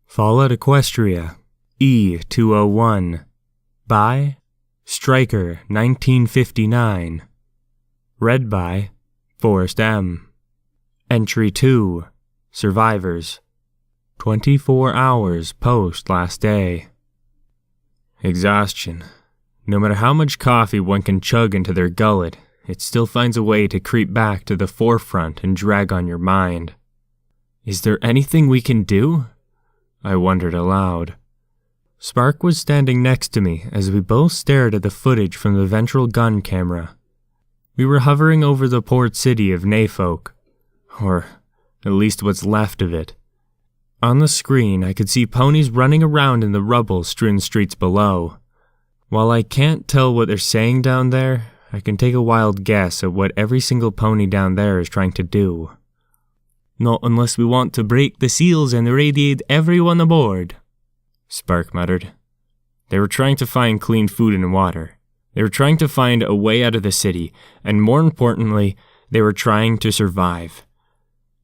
Fallout Equestria, E-201, by Striker 1959. Read by Forrest M. Entry 2, Survivors. 24 hours post last day. Exhaustion. No matter how much coffee one can chug into their gullet, it still finds a way to creep back to the forefront and drag on your mind. Is there anything we can do? I wondered aloud. Spark was standing next to me as we both stared at the footage from the ventral gun camera. We were hovering over the port city of Norfolk, or at least what's left of it. On the screen, I could see ponies running around in the rubble-strewn streets below. While I can't tell what they're saying down there, I can take a wild guess at what every single pony down there is trying to do. Not unless we want to break the seals and irradiate everyone aboard, Spark muttered. They were trying to find clean food and water. They were trying to find a way out of the city, and more importantly, they were trying to survive.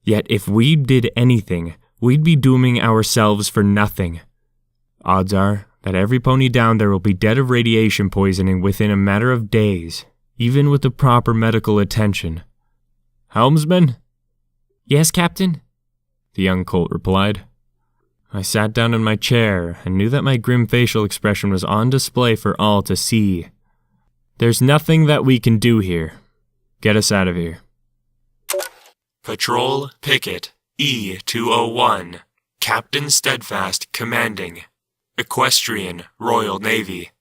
Yet if we did anything, we'd be dooming ourselves for nothing. Odds are that every pony down there will be dead of radiation poisoning within a matter of days, even with the proper medical attention. Helmsman? Yes, Captain? The young colt replied. I sat down in my chair and knew that my grim facial expression was on display for all to see. There's nothing that we can do here. Get us out of here. Patrol Picket E-201, Captain Steadfast commanding, Equestrian Royal Navy.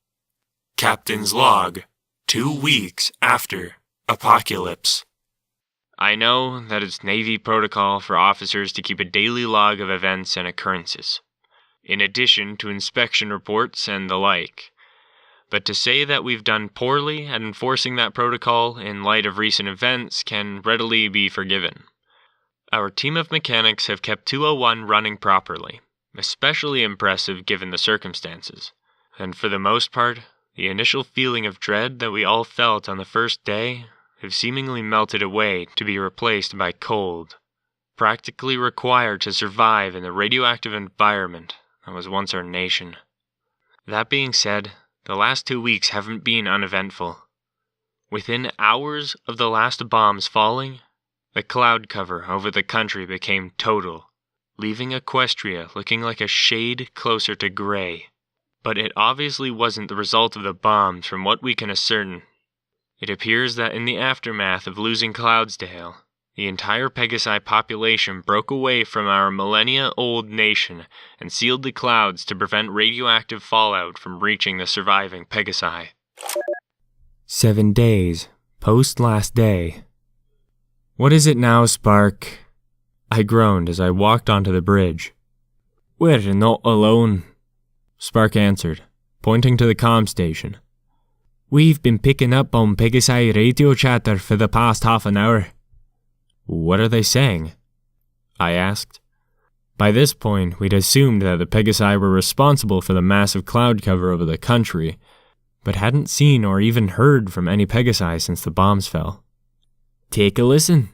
Captain's log, 2 weeks after apocalypse. I know that it's Navy protocol for officers to keep a daily log of events and occurrences, in addition to inspection reports and the like. But to say that we've done poorly at enforcing that protocol in light of recent events can readily be forgiven. Our team of mechanics have kept 201 running properly, especially impressive given the circumstances. And for the most part, the initial feeling of dread that we all felt on the first day have seemingly melted away to be replaced by cold, practically required to survive in the radioactive environment that was once our nation. That being said, the last 2 weeks haven't been uneventful. Within hours of the last bombs falling, the cloud cover over the country became total, leaving Equestria looking like a shade closer to gray. But it obviously wasn't the result of the bombs from what we can ascertain. It appears that in the aftermath of losing Cloudsdale, the entire Pegasi population broke away from our millennia-old nation and sealed the clouds to prevent radioactive fallout from reaching the surviving Pegasi. 7 days, post last day. What is it now, Spark? I groaned as I walked onto the bridge. We're not alone, Spark answered, pointing to the comm station. We've been picking up on Pegasi radio chatter for the past half an hour. What are they saying? I asked. By this point, we'd assumed that the Pegasi were responsible for the massive cloud cover over the country, but hadn't seen or even heard from any Pegasi since the bombs fell. Take a listen,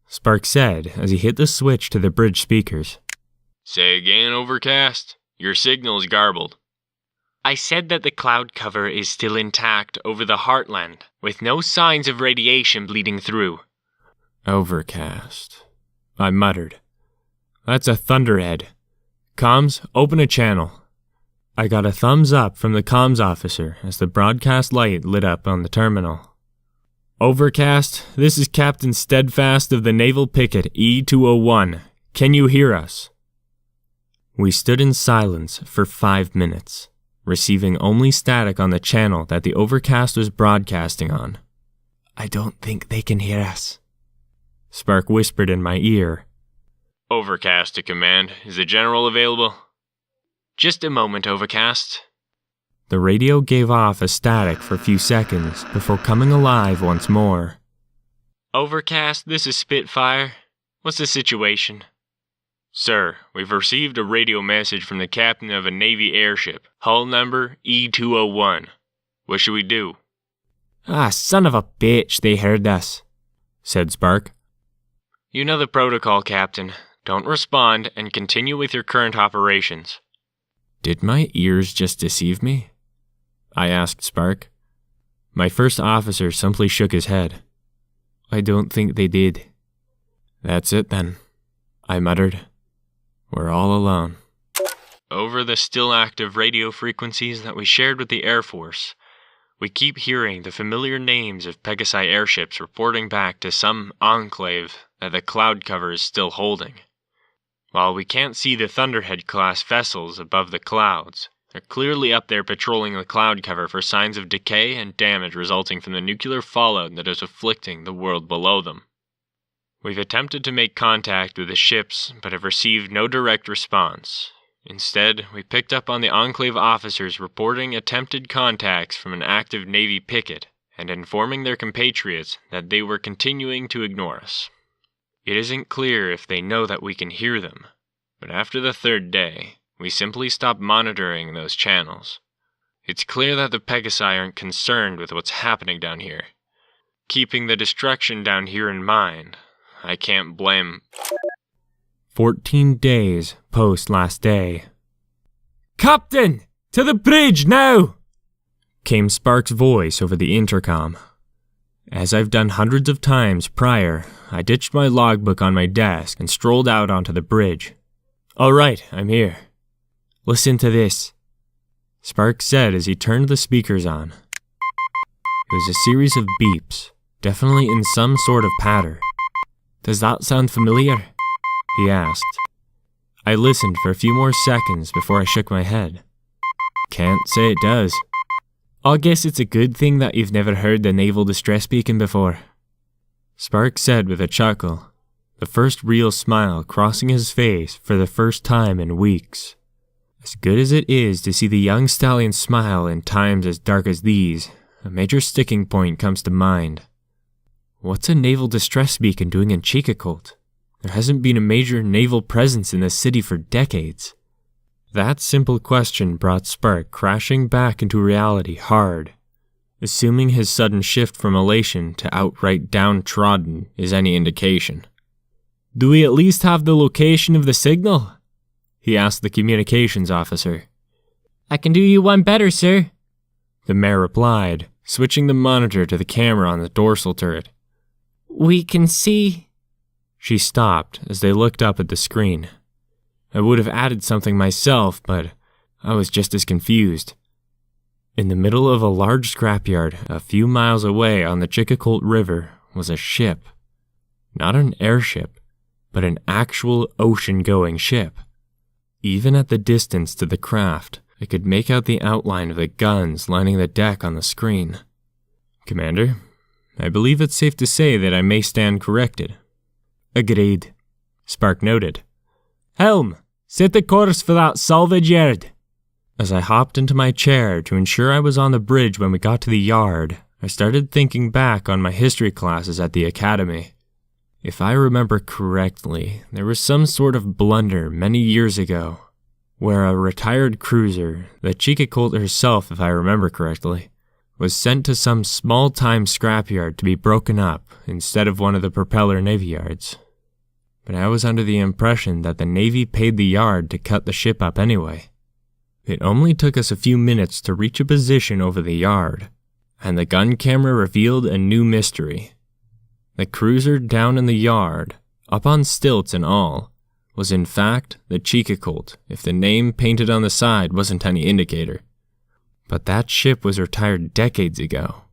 Spark said as he hit the switch to the bridge speakers. Say again, Overcast. Your signal's garbled. I said that the cloud cover is still intact over the heartland, with no signs of radiation bleeding through. Overcast, I muttered. That's a thunderhead. Comms, open a channel. I got a thumbs up from the comms officer as the broadcast light lit up on the terminal. Overcast, this is Captain Steadfast of the Naval Picket E-201. Can you hear us? We stood in silence for 5 minutes, receiving only static on the channel that the Overcast was broadcasting on. I don't think they can hear us, Spark whispered in my ear. Overcast to command. Is the general available? Just a moment, Overcast. The radio gave off a static for a few seconds before coming alive once more. Overcast, this is Spitfire. What's the situation? Sir, we've received a radio message from the captain of a Navy airship, hull number E-201. What should we do? Ah, son of a bitch, they heard us, said Spark. You know the protocol, Captain. Don't respond and continue with your current operations." Did my ears just deceive me? I asked Spark. My first officer simply shook his head. I don't think they did. That's it then, I muttered. We're all alone. Over the still active radio frequencies that we shared with the Air Force, we keep hearing the familiar names of Pegasi airships reporting back to some enclave that the cloud cover is still holding. While we can't see the Thunderhead-class vessels above the clouds, they're clearly up there patrolling the cloud cover for signs of decay and damage resulting from the nuclear fallout that is afflicting the world below them. We've attempted to make contact with the ships, but have received no direct response. Instead, we picked up on the Enclave officers reporting attempted contacts from an active Navy picket and informing their compatriots that they were continuing to ignore us. It isn't clear if they know that we can hear them, but after the third day, we simply stopped monitoring those channels. It's clear that the Pegasi aren't concerned with what's happening down here. Keeping the destruction down here in mind, I can't blame... 14 days post last day. "Captain! To the bridge now!" came Spark's voice over the intercom. As I've done hundreds of times prior, I ditched my logbook on my desk and strolled out onto the bridge. "All right, I'm here. Listen to this," Spark said as he turned the speakers on. It was a series of beeps, definitely in some sort of pattern. "Does that sound familiar?" he asked. I listened for a few more seconds before I shook my head. "Can't say it does. I guess it's a good thing that you've never heard the naval distress beacon before," Spark said with a chuckle, the first real smile crossing his face for the first time in weeks. As good as it is to see the young stallion smile in times as dark as these, a major sticking point comes to mind. What's a naval distress beacon doing in Chicacolt? There hasn't been a major naval presence in the city for decades. That simple question brought Spark crashing back into reality hard, assuming his sudden shift from elation to outright downtrodden is any indication. "Do we at least have the location of the signal?" he asked the communications officer. "I can do you one better, sir," the mayor replied, switching the monitor to the camera on the dorsal turret. "We can see..." She stopped as they looked up at the screen. I would have added something myself, but I was just as confused. In the middle of a large scrapyard a few miles away on the Chicacolt River was a ship. Not an airship, but an actual ocean-going ship. Even at the distance to the craft, I could make out the outline of the guns lining the deck on the screen. "Commander, I believe it's safe to say that I may stand corrected." "Agreed," Spark noted. "Helm, set the course for that salvage yard." As I hopped into my chair to ensure I was on the bridge when we got to the yard, I started thinking back on my history classes at the academy. If I remember correctly, there was some sort of blunder many years ago, where a retired cruiser, the Chicacolt herself if I remember correctly, was sent to some small-time scrapyard to be broken up instead of one of the propeller navy yards. But I was under the impression that the Navy paid the yard to cut the ship up anyway. It only took us a few minutes to reach a position over the yard, and the gun camera revealed a new mystery. The cruiser down in the yard, up on stilts and all, was in fact the Chicacolt, if the name painted on the side wasn't any indicator. But that ship was retired decades ago,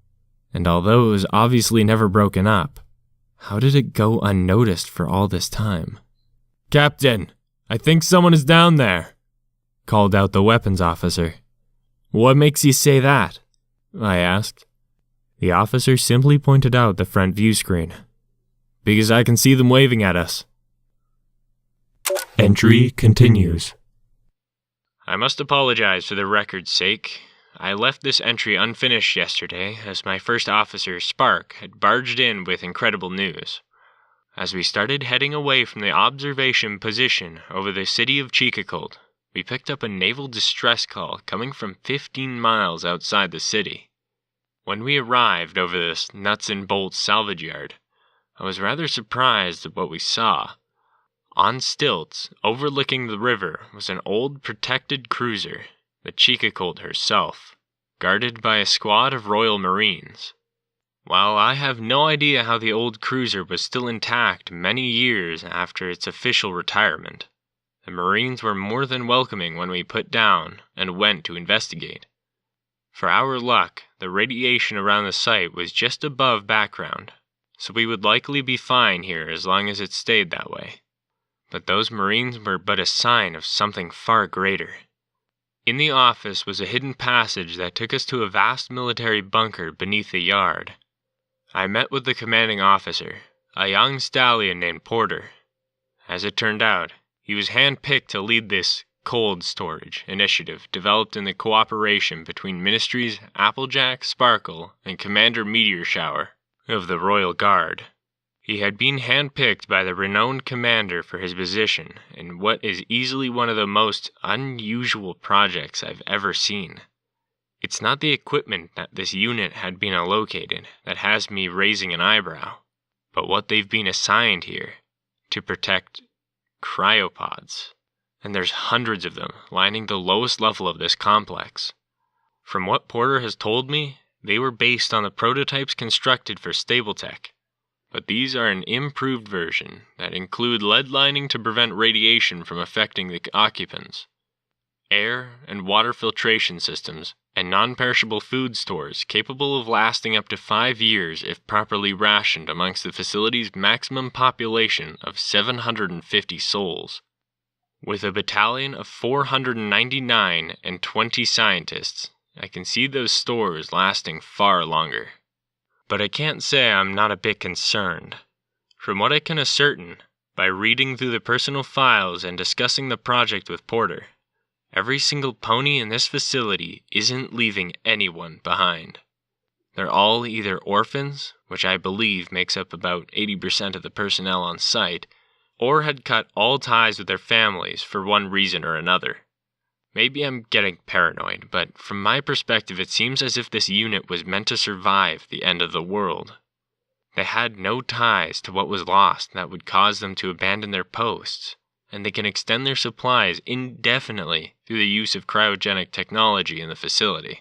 and although it was obviously never broken up, how did it go unnoticed for all this time? "Captain, I think someone is down there," called out the weapons officer. "What makes you say that?" I asked. The officer simply pointed out the front view screen. "Because I can see them waving at us." Entry continues. I must apologize for the record's sake. I left this entry unfinished yesterday as my first officer, Spark, had barged in with incredible news. As we started heading away from the observation position over the city of Chicacolt, we picked up a naval distress call coming from 15 miles outside the city. When we arrived over this nuts and bolts salvage yard, I was rather surprised at what we saw. On stilts, overlooking the river, was an old protected cruiser, the Chica-Colt herself, guarded by a squad of Royal Marines. While I have no idea how the old cruiser was still intact many years after its official retirement, the Marines were more than welcoming when we put down and went to investigate. For our luck, the radiation around the site was just above background, so we would likely be fine here as long as it stayed that way. But those Marines were but a sign of something far greater. In the office was a hidden passage that took us to a vast military bunker beneath the yard. I met with the commanding officer, a young stallion named Porter. As it turned out, he was handpicked to lead this cold storage initiative developed in the cooperation between Ministries Applejack, Sparkle, and Commander Meteor Shower of the Royal Guard. He had been handpicked by the renowned commander for his position in what is easily one of the most unusual projects I've ever seen. It's not the equipment that this unit had been allocated that has me raising an eyebrow, but what they've been assigned here to protect cryopods. And there's hundreds of them lining the lowest level of this complex. From what Porter has told me, they were based on the prototypes constructed for Stabletech. But these are an improved version that include lead lining to prevent radiation from affecting the occupants, air and water filtration systems, and non-perishable food stores capable of lasting up to 5 years if properly rationed amongst the facility's maximum population of 750 souls. With a battalion of 499 and 20 scientists, I can see those stores lasting far longer. But I can't say I'm not a bit concerned. From what I can ascertain, by reading through the personal files and discussing the project with Porter, every single pony in this facility isn't leaving anyone behind. They're all either orphans, which I believe makes up about 80% of the personnel on site, or had cut all ties with their families for one reason or another. Maybe I'm getting paranoid, but from my perspective it seems as if this unit was meant to survive the end of the world. They had no ties to what was lost that would cause them to abandon their posts, and they can extend their supplies indefinitely through the use of cryogenic technology in the facility.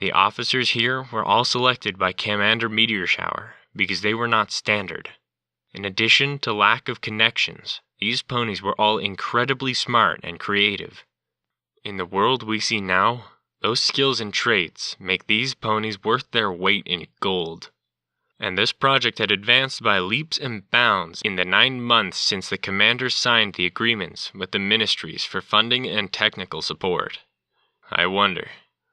The officers here were all selected by Commander Meteor Shower because they were not standard. In addition to lack of connections, these ponies were all incredibly smart and creative. In the world we see now, those skills and traits make these ponies worth their weight in gold. And this project had advanced by leaps and bounds in the 9 months since the commander signed the agreements with the ministries for funding and technical support. I wonder,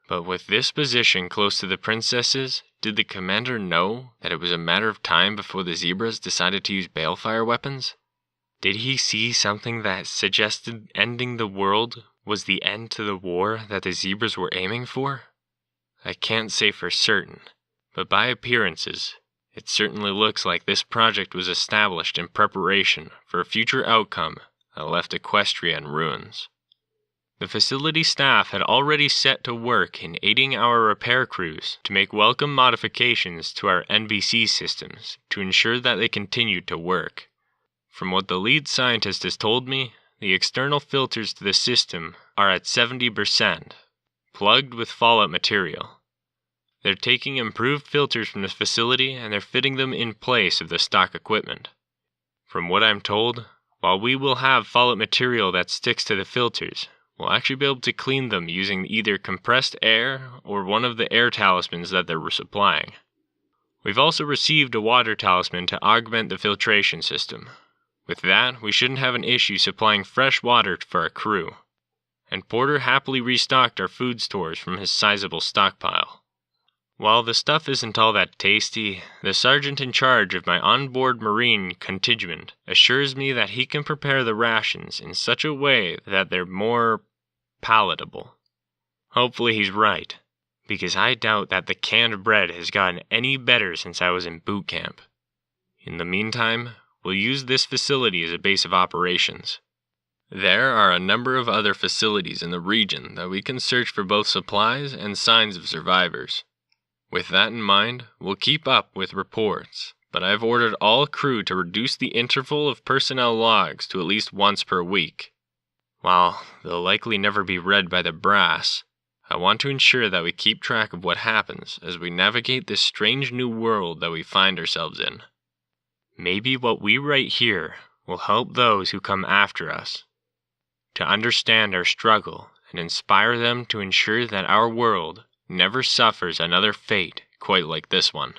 but with this position close to the princesses, did the commander know that it was a matter of time before the zebras decided to use balefire weapons? Did he see something that suggested ending the world was the end to the war that the zebras were aiming for? I can't say for certain, but by appearances, it certainly looks like this project was established in preparation for a future outcome that left Equestria in ruins. The facility staff had already set to work in aiding our repair crews to make welcome modifications to our NVC systems to ensure that they continued to work. From what the lead scientist has told me, the external filters to the system are at 70%, plugged with fallout material. They're taking improved filters from the facility and they're fitting them in place of the stock equipment. From what I'm told, while we will have fallout material that sticks to the filters, we'll actually be able to clean them using either compressed air or one of the air talismans that they're supplying. We've also received a water talisman to augment the filtration system. With that, we shouldn't have an issue supplying fresh water for our crew. And Porter happily restocked our food stores from his sizable stockpile. While the stuff isn't all that tasty, the sergeant in charge of my onboard Marine contingent assures me that he can prepare the rations in such a way that they're more palatable. Hopefully he's right, because I doubt that the canned bread has gotten any better since I was in boot camp. In the meantime, we'll use this facility as a base of operations. There are a number of other facilities in the region that we can search for both supplies and signs of survivors. With that in mind, we'll keep up with reports, but I've ordered all crew to reduce the interval of personnel logs to at least once per week. While they'll likely never be read by the brass, I want to ensure that we keep track of what happens as we navigate this strange new world that we find ourselves in. Maybe what we write here will help those who come after us to understand our struggle and inspire them to ensure that our world never suffers another fate quite like this one.